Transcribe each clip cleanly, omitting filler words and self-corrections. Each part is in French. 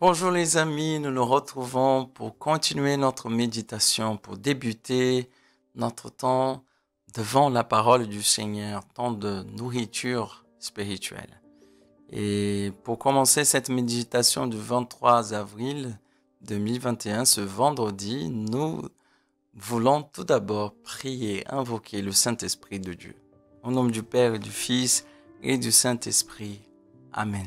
Bonjour les amis, nous nous retrouvons pour continuer notre méditation, pour débuter notre temps devant la parole du Seigneur, temps de nourriture spirituelle. Et pour commencer cette méditation du 23 avril 2021, ce vendredi, nous voulons tout d'abord prier, invoquer le Saint-Esprit de Dieu. Au nom du Père et du Fils et du Saint-Esprit. Amen.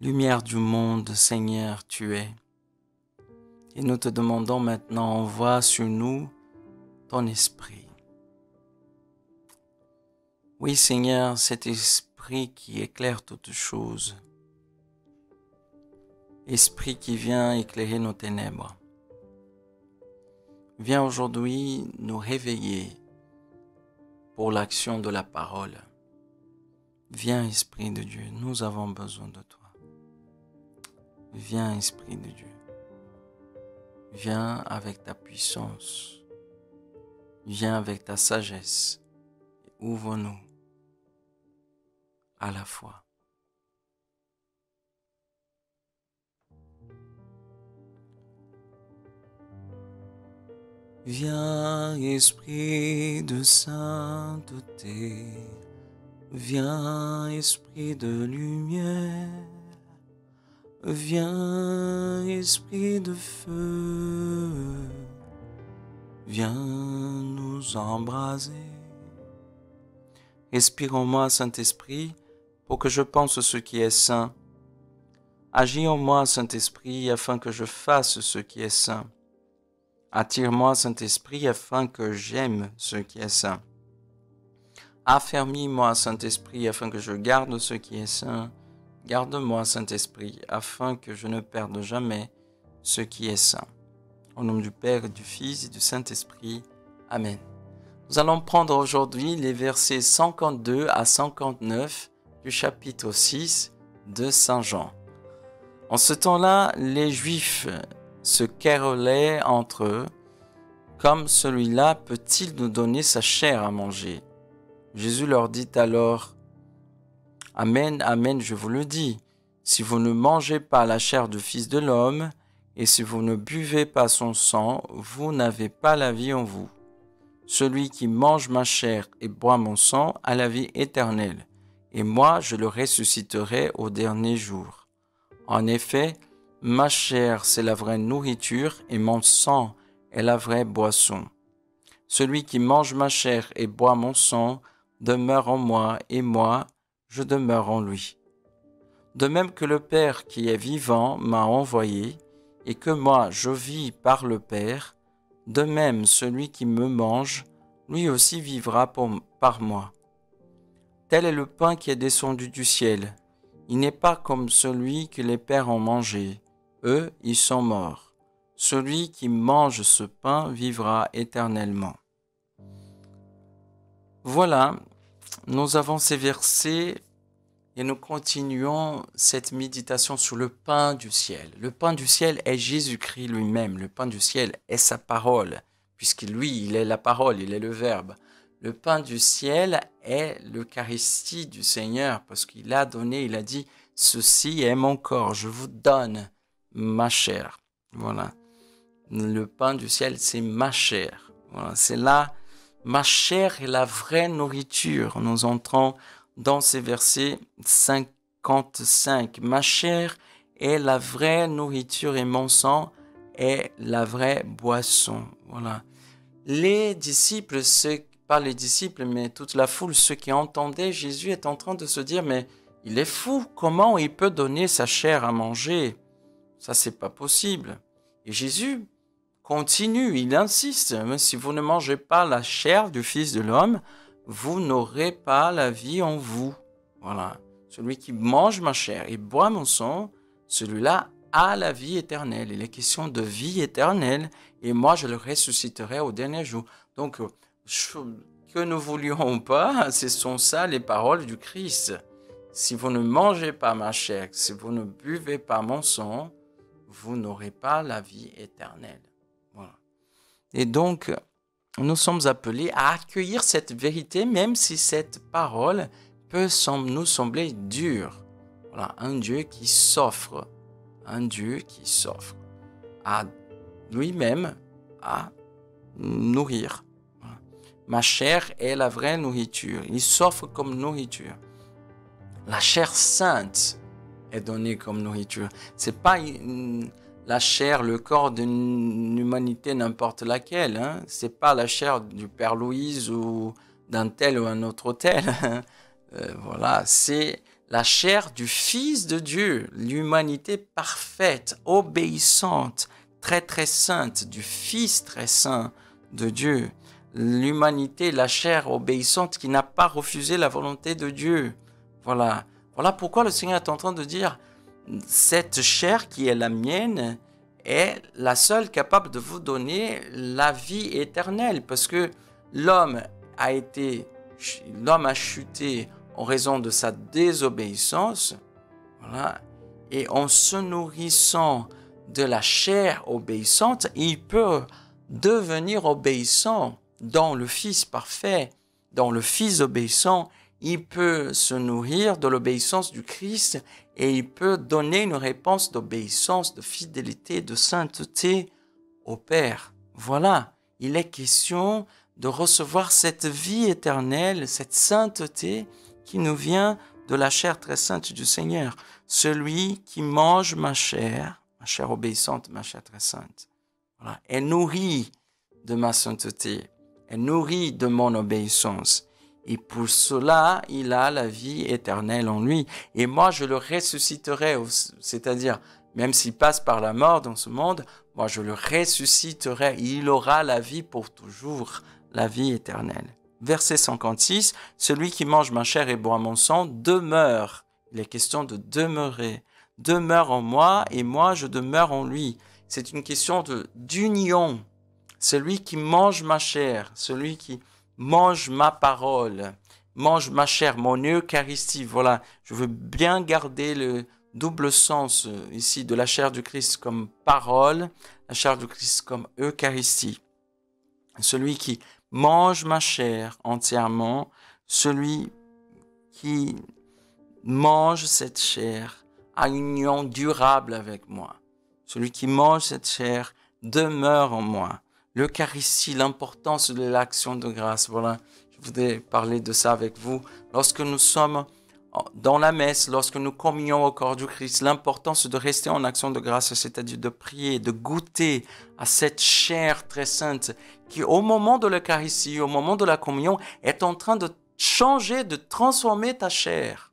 Lumière du monde, Seigneur, tu es. Et nous te demandons maintenant, envoie sur nous ton esprit. Oui, Seigneur, cet esprit qui éclaire toutes choses. Esprit qui vient éclairer nos ténèbres. Viens aujourd'hui nous réveiller pour l'action de la parole. Viens, Esprit de Dieu, nous avons besoin de toi. Viens, Esprit de Dieu. Viens avec ta puissance. Viens avec ta sagesse. Ouvre-nous à la foi. Viens, Esprit de sainteté. Viens, Esprit de lumière. Viens, Esprit de feu, viens nous embraser. Respire en moi, Saint-Esprit, pour que je pense ce qui est saint. Agis en moi, Saint-Esprit, afin que je fasse ce qui est saint. Attire-moi, Saint-Esprit, afin que j'aime ce qui est saint. Affermis-moi, Saint-Esprit, afin que je garde ce qui est saint. Garde-moi, Saint-Esprit, afin que je ne perde jamais ce qui est saint. Au nom du Père, du Fils et du Saint-Esprit. Amen. Nous allons prendre aujourd'hui les versets 52 à 59 du chapitre 6 de Saint Jean. En ce temps-là, les Juifs se querelaient entre eux. Comme celui-là peut-il nous donner sa chair à manger? Jésus leur dit alors: Amen, amen, je vous le dis, si vous ne mangez pas la chair du Fils de l'homme, et si vous ne buvez pas son sang, vous n'avez pas la vie en vous. Celui qui mange ma chair et boit mon sang a la vie éternelle, et moi je le ressusciterai au dernier jour. En effet, ma chair c'est la vraie nourriture, et mon sang est la vraie boisson. Celui qui mange ma chair et boit mon sang demeure en moi, et moi, je demeure en lui. De même que le Père qui est vivant m'a envoyé, et que moi je vis par le Père, de même celui qui me mange, lui aussi vivra par moi. Tel est le pain qui est descendu du ciel. Il n'est pas comme celui que les pères ont mangé. Eux, ils sont morts. Celui qui mange ce pain vivra éternellement. Voilà, nous avons ces versets et nous continuons cette méditation sur le pain du ciel. Le pain du ciel est Jésus-Christ lui-même. Le pain du ciel est sa parole, puisque lui, il est la parole, il est le Verbe. Le pain du ciel est l'Eucharistie du Seigneur, parce qu'il a donné, il a dit, « Ceci est mon corps, je vous donne ma chair. » Voilà. Le pain du ciel, c'est ma chair. Voilà. C'est là, ma chair est la vraie nourriture. Nous entrons dans ces versets 55. Ma chair est la vraie nourriture et mon sang est la vraie boisson. Voilà. Les disciples, pas les disciples, mais toute la foule, ceux qui entendaient, Jésus est en train de se dire, mais il est fou, comment il peut donner sa chair à manger? Ça, c'est pas possible. Et Jésus continue, il insiste, si vous ne mangez pas la chair du Fils de l'homme, vous n'aurez pas la vie en vous. Voilà. Celui qui mange ma chair et boit mon sang, celui-là a la vie éternelle. Il est question de vie éternelle et moi je le ressusciterai au dernier jour. Donc, que nous voulions ou pas, ce sont ça les paroles du Christ. Si vous ne mangez pas ma chair, si vous ne buvez pas mon sang, vous n'aurez pas la vie éternelle. Voilà. Et donc, nous sommes appelés à accueillir cette vérité, même si cette parole peut nous sembler dure. Voilà, un Dieu qui s'offre, un Dieu qui s'offre à lui-même à nourrir. Voilà. Ma chair est la vraie nourriture. Il s'offre comme nourriture. La chair sainte est donnée comme nourriture. C'est pas la chair, le corps d'une humanité n'importe laquelle. Hein. C'est pas la chair du Père Louise ou d'un tel ou un autre tel. Voilà, c'est la chair du Fils de Dieu, l'humanité parfaite, obéissante, très très sainte, du Fils très saint de Dieu. L'humanité, la chair obéissante qui n'a pas refusé la volonté de Dieu. Voilà. Voilà pourquoi le Seigneur est en train de dire, cette chair qui est la mienne est la seule capable de vous donner la vie éternelle. Parce que l'homme a chuté en raison de sa désobéissance. Voilà. Et en se nourrissant de la chair obéissante, il peut devenir obéissant dans le Fils parfait, dans le Fils obéissant. Il peut se nourrir de l'obéissance du Christ et il peut donner une réponse d'obéissance, de fidélité, de sainteté au Père. Voilà, il est question de recevoir cette vie éternelle, cette sainteté qui nous vient de la chair très sainte du Seigneur. Celui qui mange ma chair obéissante, ma chair très sainte, voilà, est nourri de ma sainteté, est nourri de mon obéissance. Et pour cela, il a la vie éternelle en lui. Et moi, je le ressusciterai, c'est-à-dire, même s'il passe par la mort dans ce monde, moi, je le ressusciterai. Il aura la vie pour toujours, la vie éternelle. Verset 56, « Celui qui mange ma chair et boit mon sang demeure. » Il est question de demeurer. « Demeure en moi et moi, je demeure en lui. » C'est une question d'union. Celui qui mange ma chair, celui qui mange ma parole, mange ma chair, mon Eucharistie. Voilà, je veux bien garder le double sens ici de la chair du Christ comme parole, la chair du Christ comme Eucharistie. Celui qui mange ma chair entièrement, celui qui mange cette chair a une union durable avec moi. Celui qui mange cette chair demeure en moi. L'Eucharistie, l'importance de l'action de grâce. Voilà, je voudrais parler de ça avec vous. Lorsque nous sommes dans la messe, lorsque nous communions au corps du Christ, l'importance de rester en action de grâce, c'est-à-dire de prier, de goûter à cette chair très sainte qui, au moment de l'Eucharistie, au moment de la communion, est en train de changer, de transformer ta chair.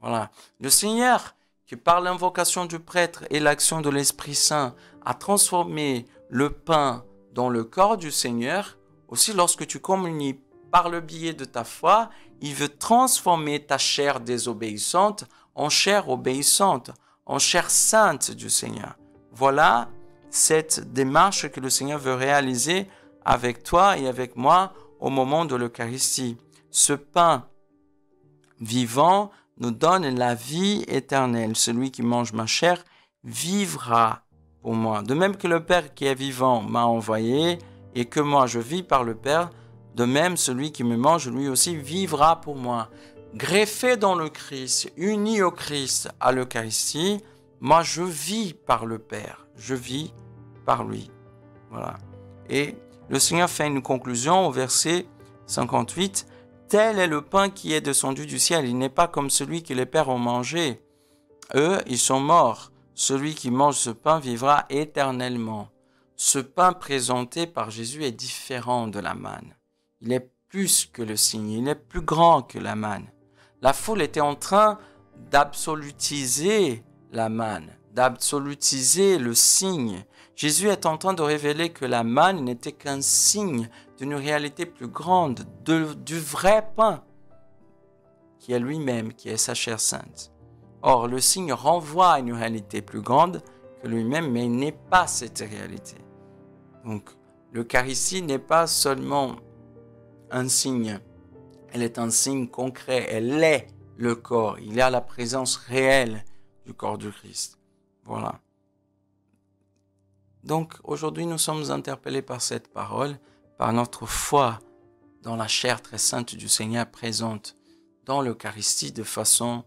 Voilà, le Seigneur, qui par l'invocation du prêtre et l'action de l'Esprit Saint, a transformé le pain dans le corps du Seigneur. Aussi, lorsque tu communies par le biais de ta foi, il veut transformer ta chair désobéissante en chair obéissante, en chair sainte du Seigneur. Voilà cette démarche que le Seigneur veut réaliser avec toi et avec moi au moment de l'Eucharistie. Ce pain vivant nous donne la vie éternelle. Celui qui mange ma chair vivra pour moi. De même que le Père qui est vivant m'a envoyé et que moi je vis par le Père, de même celui qui me mange lui aussi vivra pour moi. Greffé dans le Christ, uni au Christ à l'Eucharistie, moi je vis par le Père, je vis par lui. Voilà. Et le Seigneur fait une conclusion au verset 58. Tel est le pain qui est descendu du ciel. Il n'est pas comme celui que les pères ont mangé. Eux, ils sont morts. Celui qui mange ce pain vivra éternellement. Ce pain présenté par Jésus est différent de la manne. Il est plus que le signe, il est plus grand que la manne. La foule était en train d'absolutiser la manne, d'absolutiser le signe. Jésus est en train de révéler que la manne n'était qu'un signe d'une réalité plus grande, du vrai pain, qui est lui-même, qui est sa chair sainte. Or, le signe renvoie à une réalité plus grande que lui-même, mais il n'est pas cette réalité. Donc, l'Eucharistie n'est pas seulement un signe, elle est un signe concret, elle est le corps, il y a la présence réelle du corps du Christ. Voilà. Donc, aujourd'hui, nous sommes interpellés par cette parole, par notre foi dans la chair très sainte du Seigneur présente dans l'Eucharistie de façon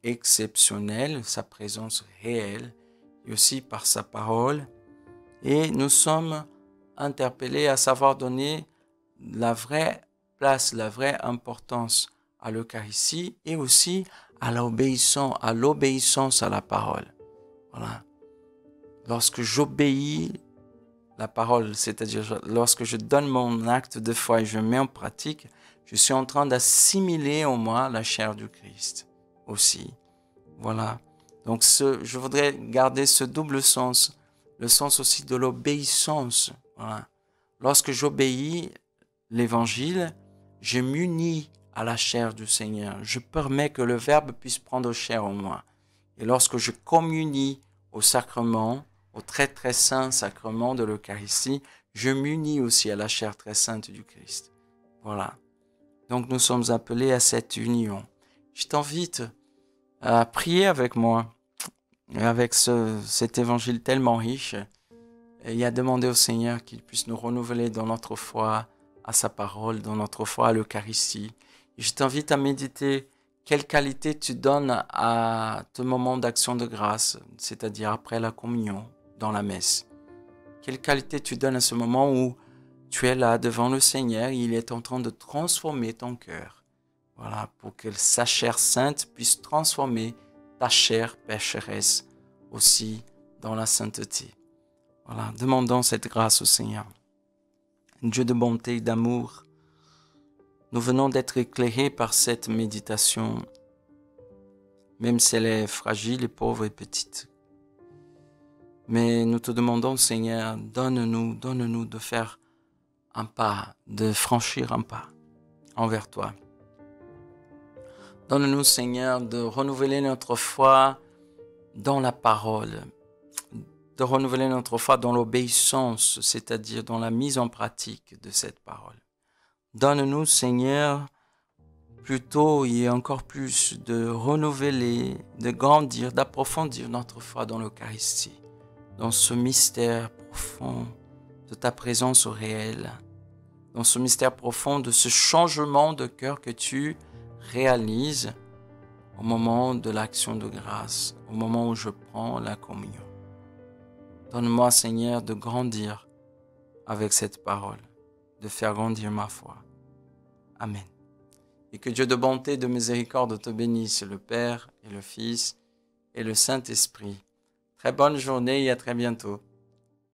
exceptionnelle, sa présence réelle, et aussi par sa parole. Et nous sommes interpellés à savoir donner la vraie place, la vraie importance à l'Eucharistie et aussi à l'obéissance à la parole. Voilà. Lorsque j'obéis la parole, c'est-à-dire lorsque je donne mon acte de foi et je mets en pratique, je suis en train d'assimiler en moi la chair du Christ aussi. Voilà. Donc je voudrais garder ce double sens, le sens aussi de l'obéissance. Voilà. Lorsque j'obéis l'Évangile, je m'unis à la chair du Seigneur. Je permets que le Verbe puisse prendre chair en moi. Et lorsque je communie au sacrement, au très très saint sacrement de l'Eucharistie, je m'unis aussi à la chair très sainte du Christ. Voilà. Donc nous sommes appelés à cette union. Je t'invite à prier avec moi, avec cet évangile tellement riche, et à demander au Seigneur qu'il puisse nous renouveler dans notre foi à sa parole, dans notre foi à l'Eucharistie. Et je t'invite à méditer quelle qualité tu donnes à ton moment d'action de grâce, c'est-à-dire après la communion, dans la messe. Quelle qualité tu donnes à ce moment où tu es là devant le Seigneur et il est en train de transformer ton cœur. Voilà, pour que sa chair sainte puisse transformer ta chair pécheresse aussi dans la sainteté. Voilà, demandons cette grâce au Seigneur. Dieu de bonté et d'amour, nous venons d'être éclairés par cette méditation, même si elle est fragile et pauvre et petite. Mais nous te demandons, Seigneur, donne-nous de faire un pas, de franchir un pas envers toi. Donne-nous, Seigneur, de renouveler notre foi dans la parole, de renouveler notre foi dans l'obéissance, c'est-à-dire dans la mise en pratique de cette parole. Donne-nous, Seigneur, plutôt et encore plus de renouveler, de grandir, d'approfondir notre foi dans l'Eucharistie, dans ce mystère profond de ta présence au réel, dans ce mystère profond de ce changement de cœur que tu réalises au moment de l'action de grâce, au moment où je prends la communion. Donne-moi, Seigneur, de grandir avec cette parole, de faire grandir ma foi. Amen. Et que Dieu de bonté et de miséricorde te bénisse, le Père et le Fils et le Saint-Esprit. Très bonne journée et à très bientôt.